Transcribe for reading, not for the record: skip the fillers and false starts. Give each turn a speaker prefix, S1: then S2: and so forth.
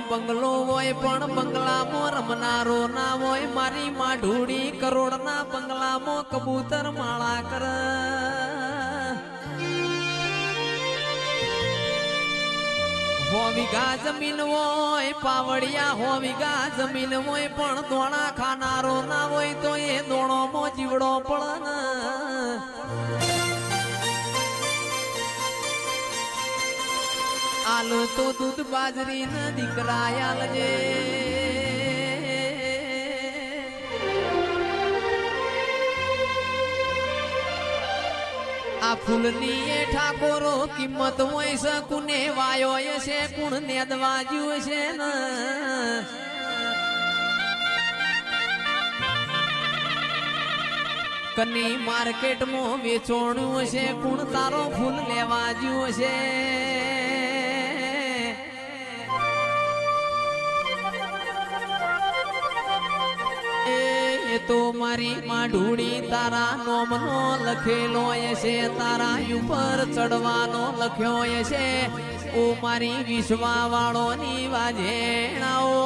S1: બંગલો હોય પણ બંગલામાં રમનારો ના હોય મારી માઢુડી કરોડના બંગલામાં કબૂતર માળા કર હો વીઘા જમીન હોય પાવડિયા હો વીઘા જમીન હોય પણ દોણા ખાનારો ના હોય તો એ દોણોમાં જીવડો પડે આલુ તો દૂધ બાજરી ન દીકરા આલજે આ ફૂલની એ ઠાકોરો કિંમત હોય છે કુને વાયો છે કુણ નેદવાજ્યું છે ને કની માર્કેટમાં વેચોણું છે કુણ તારો ફૂલ લેવાજ્યું છે તો મારી માઢુડી તારા નોમનો લખેલો છે તારા ઉપર ચડવાનો લખ્યો છે ઓ મારી વિશ્વા વાળોની વાજેણાઓ